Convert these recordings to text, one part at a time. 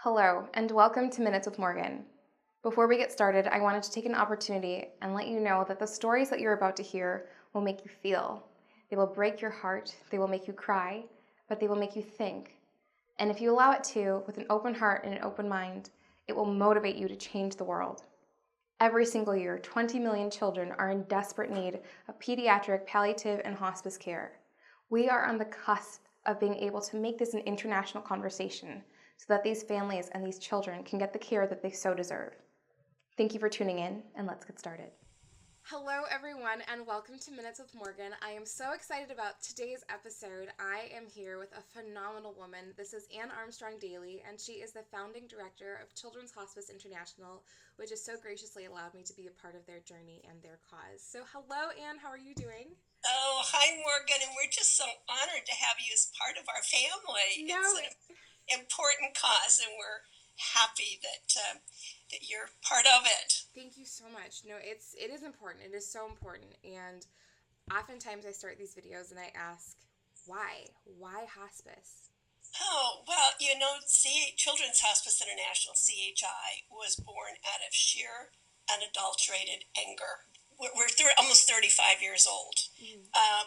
Hello, and welcome to Minutes with Morgan. Before we get started, I wanted to take an opportunity and let you know that the stories that you're about to hear will make you feel. They will break your heart, they will make you cry, but they will make you think. And if you allow it to, with an open heart and an open mind, it will motivate you to change the world. Every single year, 20 million children are in desperate need of pediatric, palliative, and hospice care. We are on the cusp of being able to make this an international conversation so that these families and these children can get the care that they so deserve. Thank you for tuning in, and let's get started. Hello, everyone, and welcome to Minutes with Morgan. I am so excited about today's episode. I am here with a phenomenal woman. This is Anne Armstrong Daly, and she is the founding director of Children's Hospice International, which has so graciously allowed me to be a part of their journey and their cause. So hello, Anne. How are you doing? Oh, hi, Morgan, and we're just so honored to have you as part of our family. No, It's an important cause, and we're happy that you're part of it. thank you so much. No, it is important. It is so important. And oftentimes I start these videos and I ask, why? Why hospice? Oh, well, Children's Hospice International, CHI, was born out of sheer, unadulterated anger. We're almost 35 years old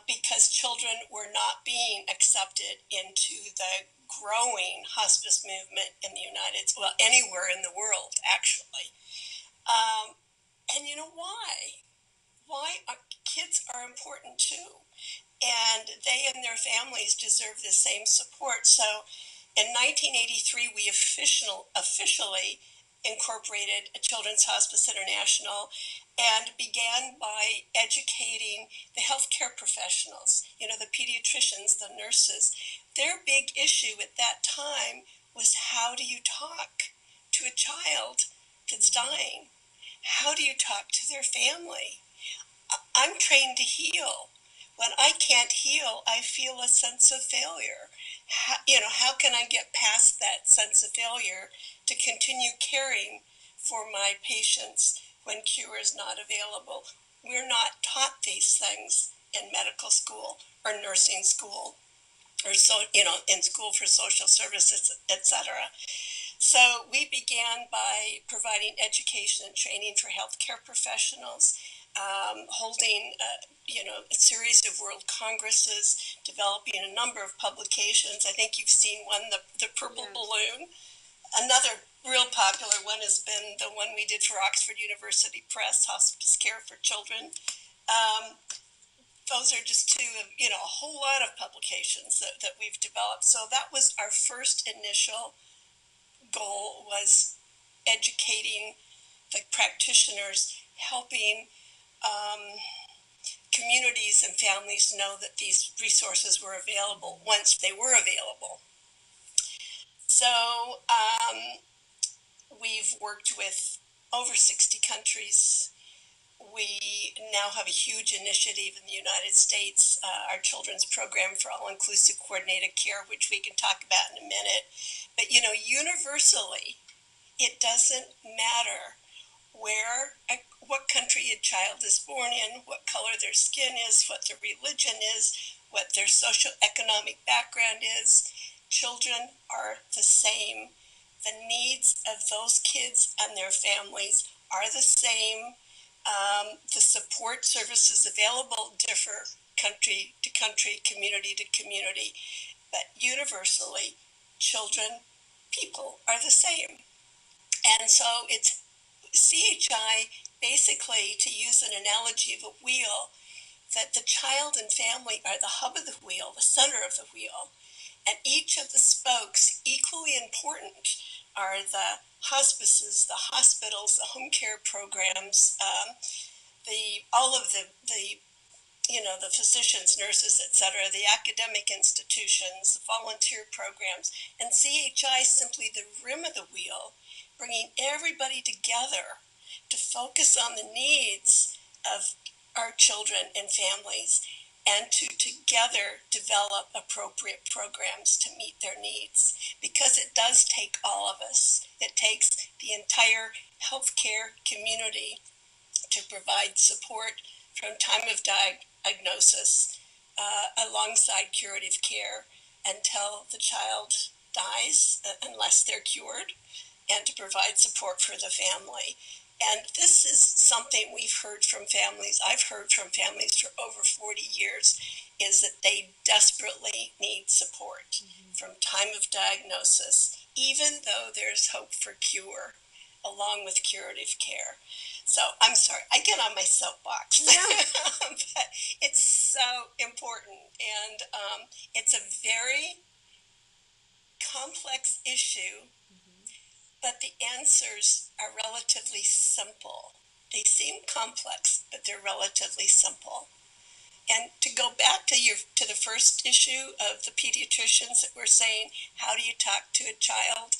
because children were not being accepted into the growing hospice movement in the anywhere in the world, actually. Um, and you know why? Kids are important too, and they and their families deserve the same support. So in 1983, we officially incorporated Children's Hospice International and began by educating the healthcare professionals, the pediatricians, the nurses. Their big issue at that time was, how do you talk to a child that's dying? How do you talk to their family? I'm trained to heal. When I can't heal, I feel a sense of failure. How can I get past that sense of failure to continue caring for my patients when cure is not available? We're not taught these things in medical school or nursing school or in school for social services, etc. So we began by providing education and training for healthcare professionals, holding a series of world congresses, developing a number of publications. I think you've seen one, the Purple Balloon. Another real popular one has been the one we did for Oxford University Press, Hospice Care for Children. Those are just two of a whole lot of publications that we've developed. So that was our first initial goal, was educating the practitioners, helping communities and families know that these resources were available once they were available. So we've worked with over 60 countries. We now have a huge initiative in the United States, our children's program for all-inclusive coordinated care, which we can talk about in a minute. But, universally, it doesn't matter what country a child is born in, what color their skin is, what their religion is, what their socioeconomic background is. Children are the same. The needs of those kids and their families are the same. The support services available differ country to country, community to community, but universally, children, people are the same. And so it's CHI, basically, to use an analogy of a wheel, that the child and family are the hub of the wheel, the center of the wheel, and each of the spokes, equally important, are the hospices, the hospitals, the home care programs, all of the physicians, nurses, etc., the academic institutions, the volunteer programs, and CHI is simply the rim of the wheel, bringing everybody together to focus on the needs of our children and families, and to together develop appropriate programs to meet their needs. Because it does take all of us. It takes the entire healthcare community to provide support from time of diagnosis alongside curative care until the child dies unless they're cured, and to provide support for the family. And this is something we've heard from families, I've heard from families for over 40 years, is that they desperately need support from time of diagnosis, even though there's hope for cure, along with curative care. So I'm sorry, I get on my soapbox, but it's so important. And it's a very complex issue, but the answers are relatively simple. They seem complex, but they're relatively simple. And to go back to the first issue of the pediatricians that were saying, how do you talk to a child?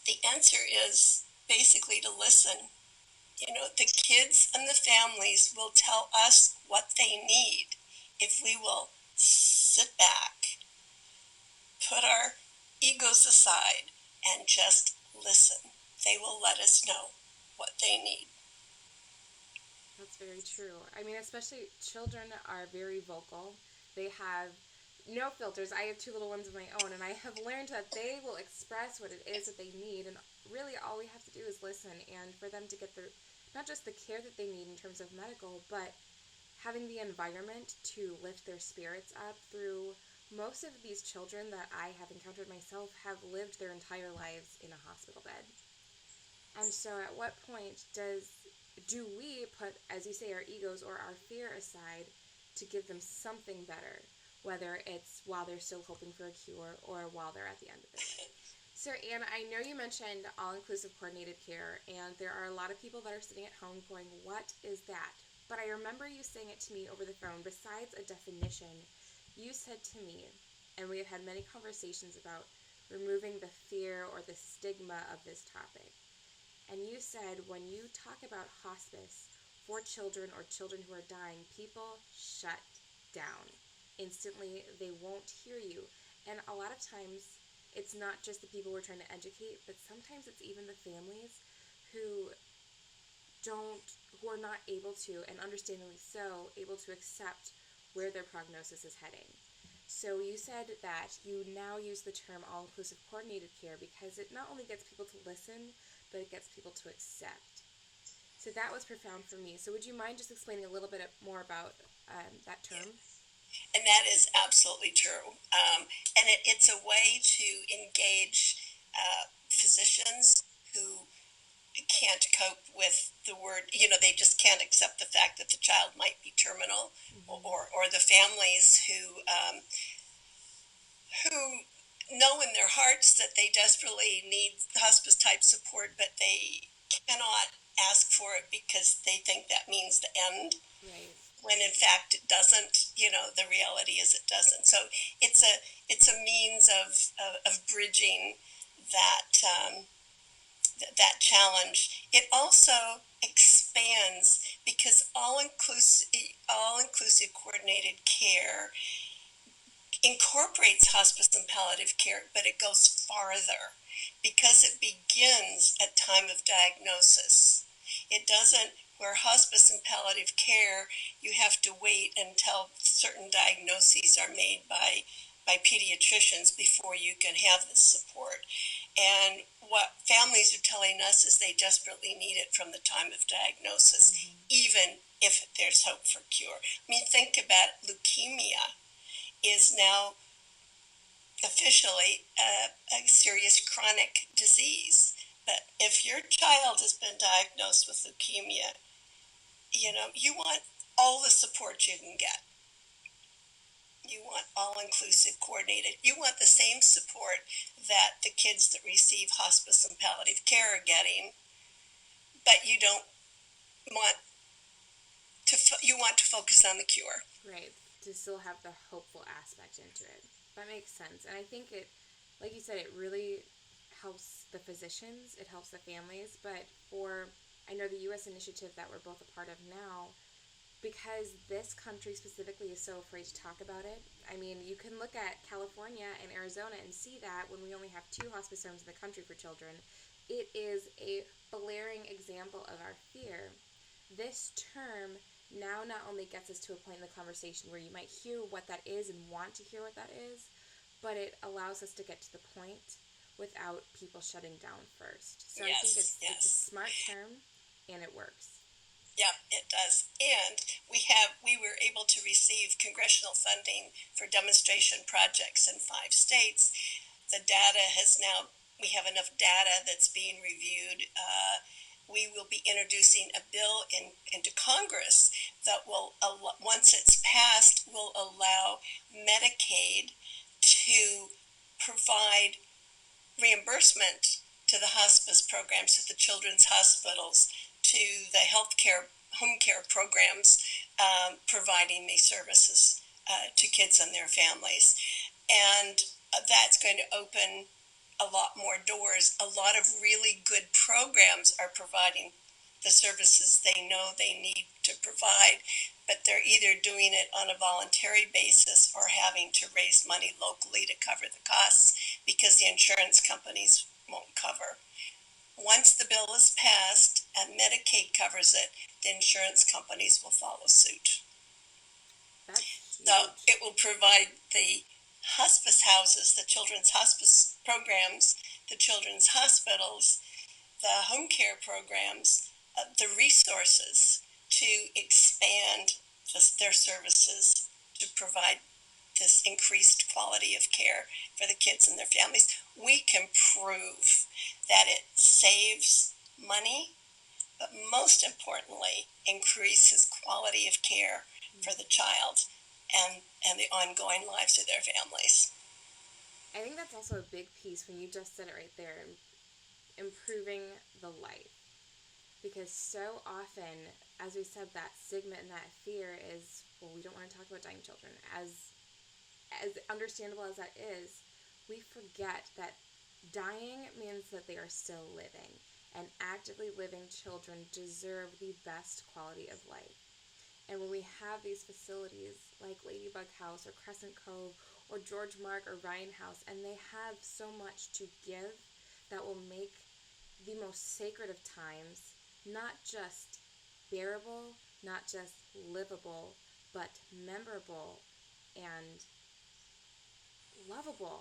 The answer is basically to listen. You know, the kids and the families will tell us what they need if we will sit back, put our egos aside, and just listen. They will let us know what they need. That's very true. I mean, especially children are very vocal. They have no filters. I have two little ones of my own, and I have learned that they will express what it is that they need, and really all we have to do is listen, and for them to get not just the care that they need in terms of medical, but having the environment to lift their spirits up through. Most of these children that I have encountered myself have lived their entire lives in a hospital bed. And so at what point do we put, as you say, our egos or our fear aside to give them something better, whether it's while they're still hoping for a cure or while they're at the end of their life? So, Anne, I know you mentioned all-inclusive coordinated care, and there are a lot of people that are sitting at home going, what is that? But I remember you saying it to me over the phone. Besides a definition, you said to me, and we have had many conversations about removing the fear or the stigma of this topic. And you said when you talk about hospice for children or children who are dying, people shut down. Instantly, they won't hear you. And a lot of times, it's not just the people we're trying to educate, but sometimes it's even the families who are not able to, and understandably so, able to accept where their prognosis is heading. So you said that you now use the term all-inclusive coordinated care because it not only gets people to listen, but it gets people to accept. So that was profound for me. So would you mind just explaining a little bit more about that term? And that is absolutely true. And it's a way to engage physicians who can't cope with the word, they just can't accept the fact that the child might be terminal, or the families who know in their hearts that they desperately need hospice type support, but they cannot ask for it because they think that means the end. Right. When in fact it doesn't. The reality is it doesn't. So it's a means of bridging that challenge. It also expands because all-inclusive coordinated care incorporates hospice and palliative care, but it goes farther because it begins at time of diagnosis. It doesn't, where hospice and palliative care, you have to wait until certain diagnoses are made by pediatricians before you can have this support. And what families are telling us is they desperately need it from the time of diagnosis, even if there's hope for cure. I mean, think about leukemia is now officially a serious chronic disease. But if your child has been diagnosed with leukemia, you want all the support you can get. You want all-inclusive coordinated. You want the same support that the kids that receive hospice and palliative care are getting, but you don't want you want to focus on the cure. Right. To still have the hopeful aspect into it. That makes sense. And I think it, like you said, it really helps the physicians, it helps the families, but I know the U.S. initiative that we're both a part of now, because this country specifically is so afraid to talk about it. I mean, you can look at California and Arizona and see that when we only have 2 hospice homes in the country for children, it is a blaring example of our fear. This term now not only gets us to a point in the conversation where you might hear what that is and want to hear what that is, but it allows us to get to the point without people shutting down first. So I think Yes, it's a yes. smart term, and it works. Yeah, it does. And we were able to receive congressional funding for demonstration projects in 5 states. The data has now, we have enough data that's being reviewed. We will be introducing a bill into Congress that will, once it's passed, will allow Medicaid to provide reimbursement to the hospice programs, to the children's hospitals, to the healthcare home care programs, providing these services to kids and their families. And that's going to open a lot more doors. A lot of really good programs are providing the services they know they need to provide, but they're either doing it on a voluntary basis or having to raise money locally to cover the costs because the insurance companies won't cover. Once the bill is passed and Medicaid covers it, the insurance companies will follow suit. That's So huge. it will provide the hospice houses, the children's hospice programs, the children's hospitals, the home care programs, the resources to expand their services to provide this increased quality of care for the kids and their families. We can prove that it saves money, but most importantly, increases quality of care for the child and the ongoing lives of their families. I think that's also a big piece when you just said it right there, improving the life. Because so often, as we said, that stigma and that fear is, well, we don't want to talk about dying children. As understandable as that is, we forget that dying means that they are still living, and actively living children deserve the best quality of life. And when we have these facilities like Ladybug House or Crescent Cove or George Mark or Ryan House, and they have so much to give that will make the most sacred of times not just bearable, not just livable, but memorable and lovable.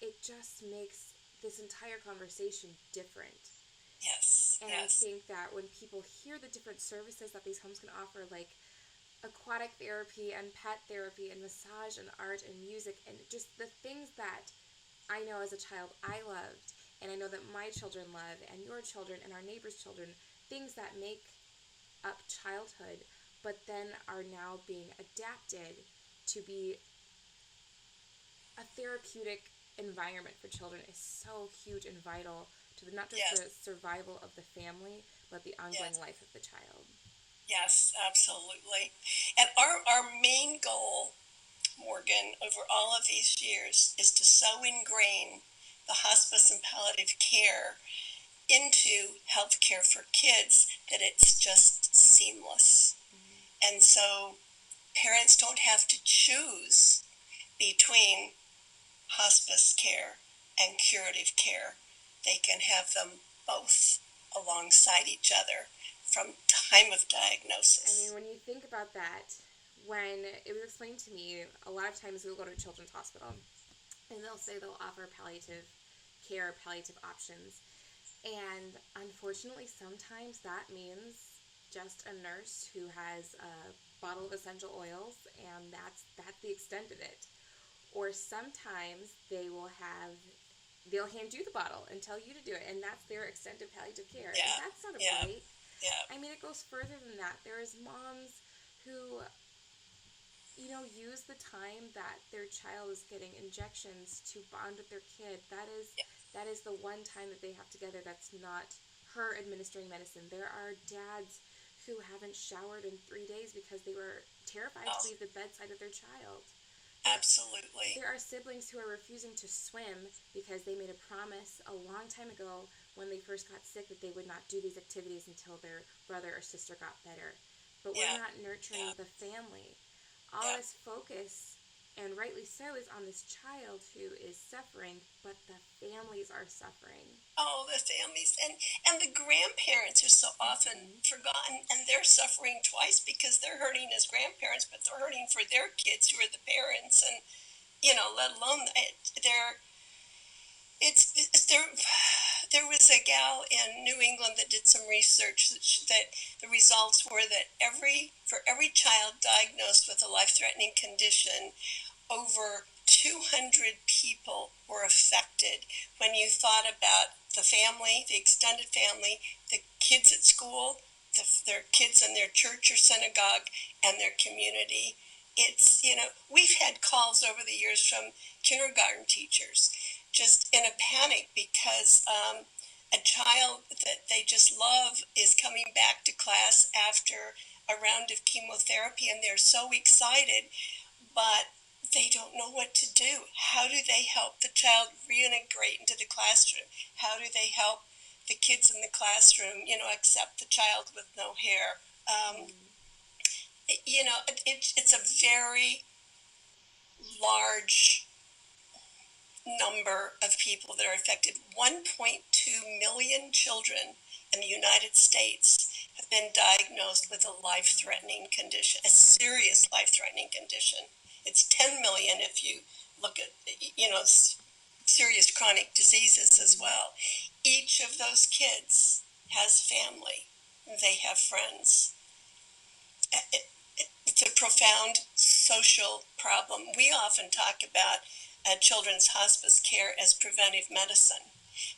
It just makes this entire conversation different. Yes, And I yes, think that when people hear the different services that these homes can offer, like aquatic therapy and pet therapy and massage and art and music and just the things that I know as a child I loved, and I know that my children love, and your children and our neighbors' children, things that make up childhood, but then are now being adapted to be a therapeutic environment for children is so huge and vital to not just yes, the survival of the family, but the ongoing yes, life of the child. yes, absolutely. And our main goal, Morgan, over all of these years is to so ingrain the hospice and palliative care into healthcare for kids that it's just seamless. And so parents don't have to choose between hospice care and curative care. They can have them both alongside each other from time of I mean, diagnosis. when you think about that, when it was explained to me, a lot of times we'll go to a children's hospital and they'll say they'll offer palliative care, palliative options. And unfortunately, sometimes that means just a nurse who has a bottle of essential oils, and that's the extent of it. Or sometimes they'll hand you the bottle and tell you to do it, and that's their extent of palliative care. And Yeah, that's not a yeah, break. yeah. I mean, it goes further than that. There's moms who, use the time that their child is getting injections to bond with their kid. That is the one time that they have together that's not her administering medicine. There are dads who haven't showered in 3 days because they were terrified to Oh, leave the bedside of their child. There absolutely. there are siblings who are refusing to swim because they made a promise a long time ago when they first got sick that they would not do these activities until their brother or sister got better. But we're Yeah, not nurturing yeah, the family. All yeah. this focus, and rightly so, is on this child who is suffering, but the families are suffering. Oh, the families and the grandparents are so often Mm-hmm. forgotten, and they're suffering twice because they're hurting as grandparents, but they're hurting for their kids who are the parents. And let alone they're it's there was a gal in New England that did some research that the results were that for every child diagnosed with a life-threatening condition, over 200 people were affected when you thought about the family, the extended family, the kids at school, their kids in their church or synagogue, and their community. We've had calls over the years from kindergarten teachers just in a panic because a child that they just love is coming back to class after a round of chemotherapy, and they're so excited, but they don't know what to do. How do they help the child reintegrate into the classroom? How do they help the kids in the classroom, accept the child with no hair? It's a very large number of people that are affected. 1.2 million children in the United States have been diagnosed with a life-threatening condition, a serious life-threatening condition. It's 10 million if you look at, serious chronic diseases as well. Each of those kids has family. They have friends. It's a profound social problem. We often talk about children's hospice care as preventive medicine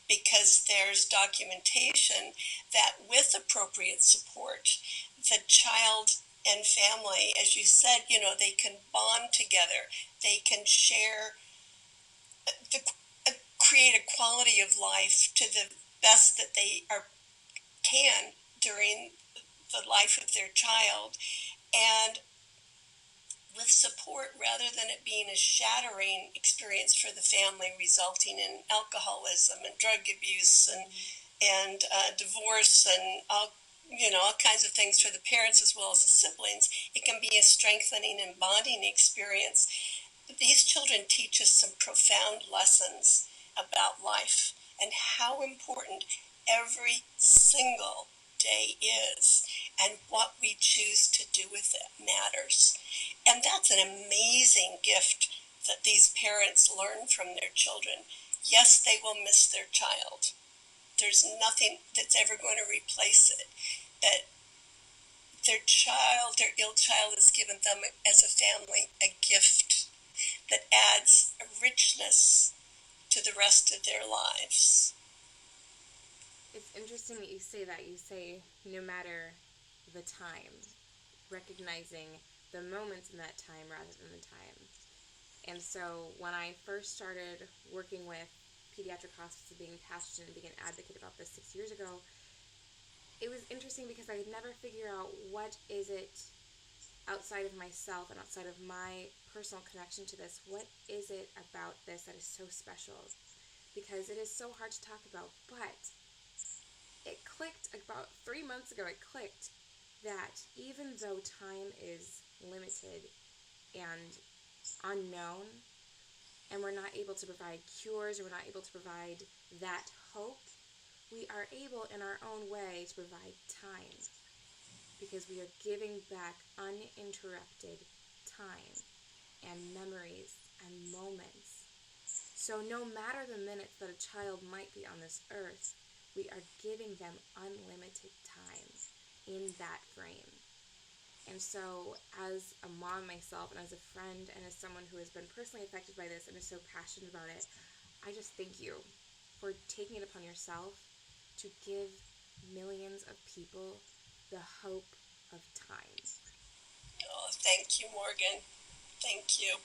because there's documentation that with appropriate support, the child and family, as you said, they can bond together. They can share, create a quality of life to the best that they can during the life of their child. And with support, rather than it being a shattering experience for the family, resulting in alcoholism and drug abuse and divorce and all kinds of things for the parents as well as the siblings, it can be a strengthening and bonding experience. These children teach us some profound lessons about life and how important every single day is, and what we choose to do with it matters. And that's an amazing gift that these parents learn from their children. Yes, they will miss their child. There's nothing that's ever going to replace it. But their ill child, has given them as a family a gift that adds a richness to the rest of their lives. It's interesting that you say that. You say no matter the time, recognizing the moments in that time rather than the time. And so when I first started working with pediatric hospice and being passionate and being an advocate about this 6 years ago, it was interesting because I could never figure out what is it outside of myself and outside of my personal connection to this, what is it about this that is so special? Because it is so hard to talk about, but it clicked about 3 months ago. It clicked that even though time is limited and unknown, and we're not able to provide cures, or we're not able to provide that hope, we are able in our own way to provide time, because we are giving back uninterrupted time and memories and moments. So no matter the minutes that a child might be on this earth, we are giving them unlimited time in that frame. And so as a mom myself, and as a friend, and as someone who has been personally affected by this and is so passionate about it, I just thank you for taking it upon yourself to give millions of people the hope of time. Oh, thank you, Morgan. Thank you.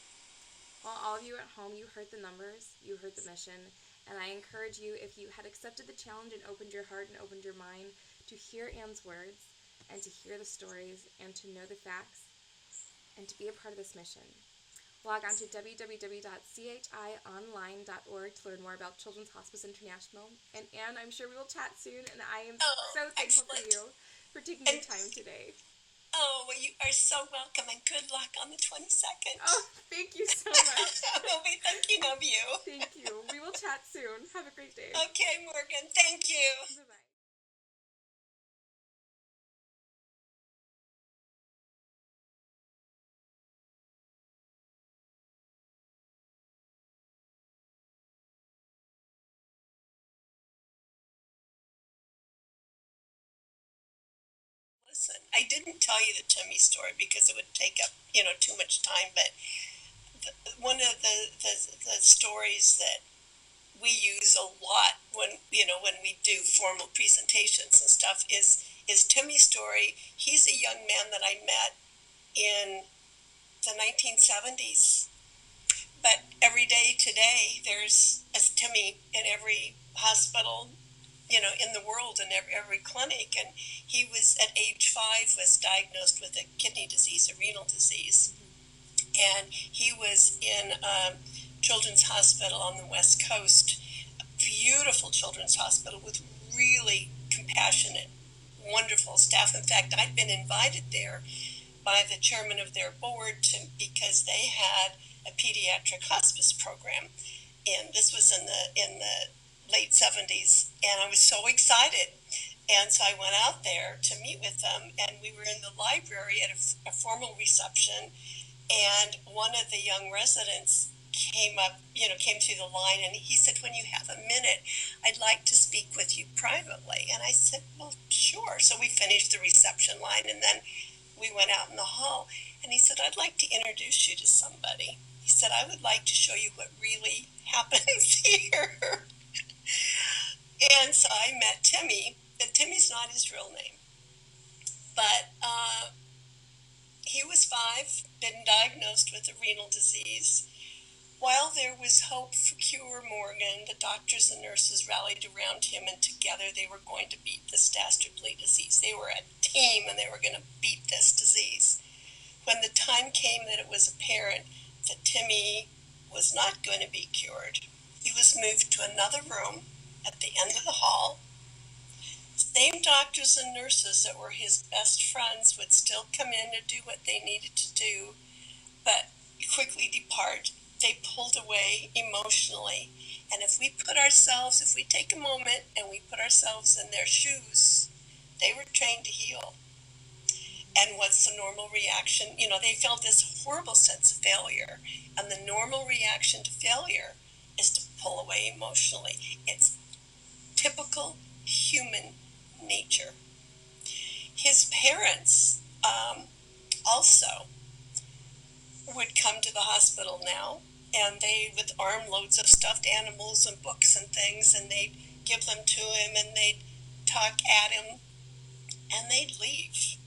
Well, all of you at home, you heard the numbers, you heard the mission, and I encourage you, if you had accepted the challenge and opened your heart and opened your mind, to hear Anne's words and to hear the stories and to know the facts and to be a part of this mission. Log on to www.chionline.org to learn more about Children's Hospice International. And Anne, I'm sure we will chat soon, and I am so thankful for you for taking your time today. Oh, well, you are so welcome, and good luck on the 22nd. Oh, thank you so much. We'll be thinking of you. Thank you. We will chat soon. Have a great day. Okay, Morgan. Thank you. Bye-bye. I didn't tell you the Timmy story because it would take up, too much time, but one of the stories that we use a lot when we do formal presentations and stuff is Timmy's story. He's a young man that I met in the 1970s. But every day today, there's a Timmy in every hospital, in the world, and every clinic. And he was, at age 5, was diagnosed with a kidney disease, a renal disease. And he was in a children's hospital on the West Coast, a beautiful children's hospital with really compassionate, wonderful staff. In fact, I'd been invited there by the chairman of their board because they had a pediatric hospice program, and this was in the late 70s, and I was so excited. And so I went out there to meet with them, and we were in the library at a formal reception, and one of the young residents came through the line, and he said, "When you have a minute, I'd like to speak with you privately." And I said, "Well, sure." So we finished the reception line, and then we went out in the hall, and he said, "I'd like to introduce you to somebody." He said, "I would like to show you what really happens here." And so I met Timmy, and Timmy's not his real name, but he was 5, been diagnosed with a renal disease. While there was hope for cure Morgan, the doctors and nurses rallied around him, and together they were going to beat this dastardly disease. They were a team, and they were going to beat this disease. When the time came that it was apparent that Timmy was not going to be cured, he was moved to another room at the end of the hall. Same doctors and nurses that were his best friends would still come in to do what they needed to do, but quickly depart. They pulled away emotionally. And if we take a moment and we put ourselves in their shoes, they were trained to heal. And what's the normal reaction? They felt this horrible sense of failure. And the normal reaction to failure is to pull away emotionally. It's typical human nature. His parents also would come to the hospital now, and they, with armloads of stuffed animals and books and things, and they'd give them to him, and they'd talk at him, and they'd leave.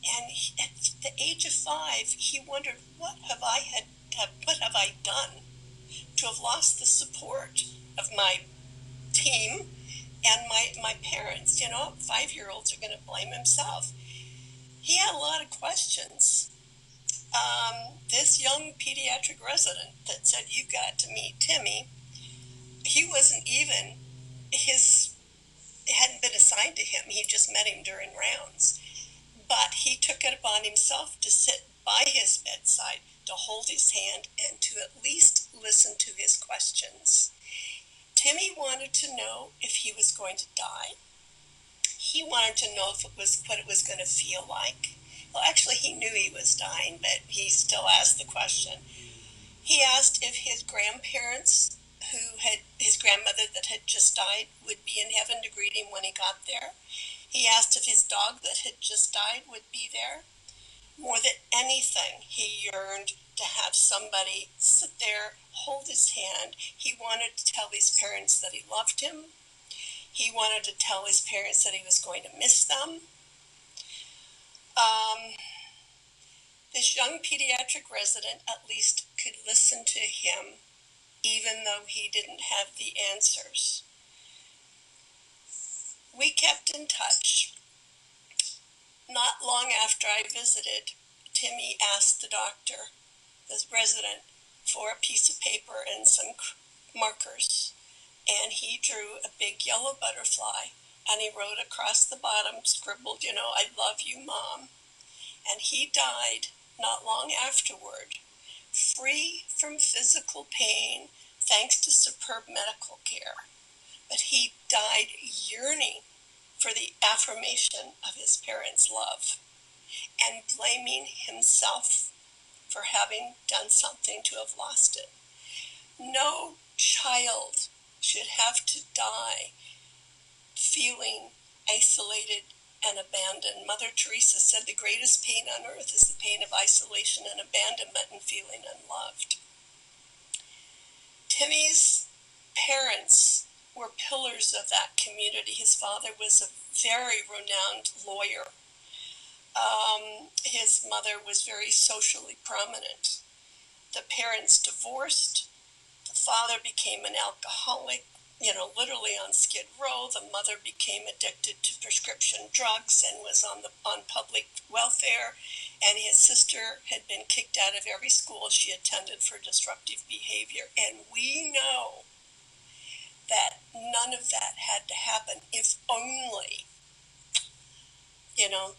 And at the age of 5, he wondered, what have I done to have lost the support of my team and my parents? 5-year-olds are going to blame himself. He had a lot of questions. This young pediatric resident that said, "You got to meet Timmy," he wasn't even, it hadn't been assigned to him. He just met him during rounds. But he took it upon himself to sit by his bedside, to hold his hand, and to at least listen to his questions. Timmy wanted to know if he was going to die. He wanted to know what it was going to feel like. Well, actually, he knew he was dying, but he still asked the question. He asked if his grandparents, his grandmother that had just died, would be in heaven to greet him when he got there. He asked if his dog that had just died would be there. More than anything, he yearned to have somebody sit there, hold his hand. He wanted to tell his parents that he loved him. He wanted to tell his parents that he was going to miss them. This young pediatric resident at least could listen to him, even though he didn't have the answers. We kept in touch. Not long after I visited, Timmy asked the doctor, the resident, for a piece of paper and some markers, and he drew a big yellow butterfly, and he wrote across the bottom, scribbled, "I love you, Mom." And he died not long afterward, free from physical pain thanks to superb medical care. But he died yearning for the affirmation of his parents' love and blaming himself for having done something to have lost it. No child should have to die feeling isolated and abandoned. Mother Teresa said the greatest pain on earth is the pain of isolation and abandonment and feeling unloved. Timmy's parents were pillars of that community. His father was a very renowned lawyer. His mother was very socially prominent. The parents divorced. The father became an alcoholic, literally on Skid Row. The mother became addicted to prescription drugs and was on public welfare. And his sister had been kicked out of every school she attended for disruptive behavior. And we know that none of that had to happen if only,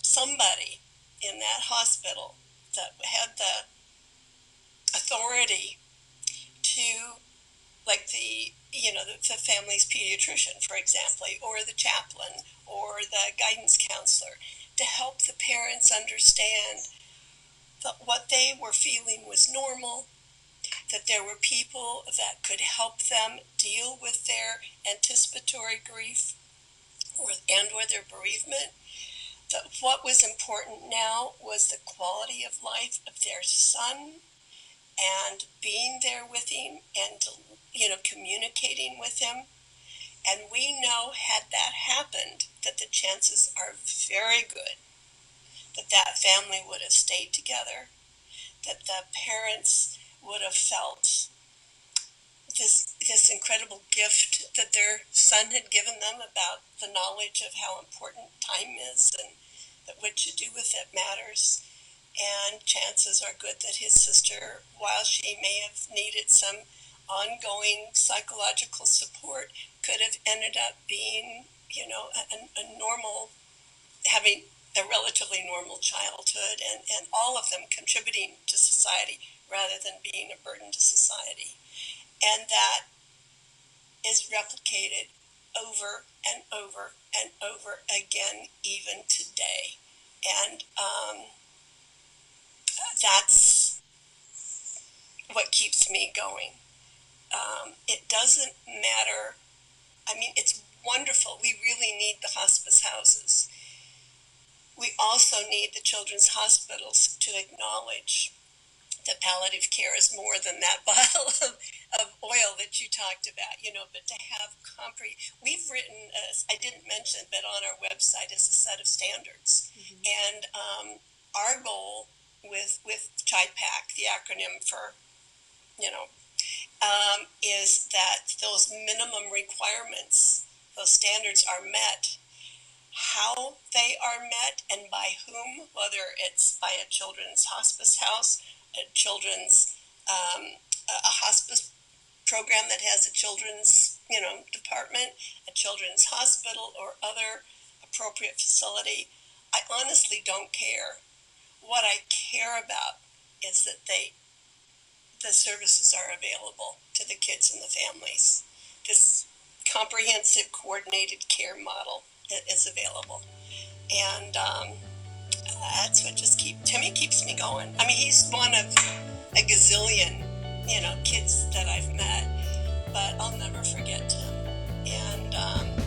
somebody in that hospital that had the authority to, like the family's pediatrician, for example, or the chaplain or the guidance counselor, to help the parents understand that what they were feeling was normal, that there were people that could help them deal with their anticipatory grief or their bereavement. That what was important now was the quality of life of their son and being there with him and, communicating with him. And we know, had that happened, that the chances are very good that that family would have stayed together, that the parents would have felt this incredible gift that their son had given them about the knowledge of how important time is and that what you do with it matters. And chances are good that his sister, while she may have needed some ongoing psychological support, could have ended up being, a normal, having a relatively normal childhood, and all of them contributing to society rather than being a burden to society. And that is replicated over and over and over again, even today. And that's what keeps me going. It doesn't matter. It's wonderful. We really need the hospice houses. We also need the children's hospitals to acknowledge that palliative care is more than that bottle of oil that you talked about, but to have we've written, I didn't mention, but on our website is a set of standards. Mm-hmm. And our goal with CHIPAC, the acronym for, is that those minimum requirements, those standards are met. How they are met and by whom, whether it's by a children's hospice house, a children's a hospice program that has a children's department, a children's hospital, or other appropriate facility, I honestly don't care. What I care about is that the services are available to the kids and the families. This comprehensive coordinated care model is available. And that's what Timmy keeps me going. He's one of a gazillion, kids that I've met, but I'll never forget Tim. And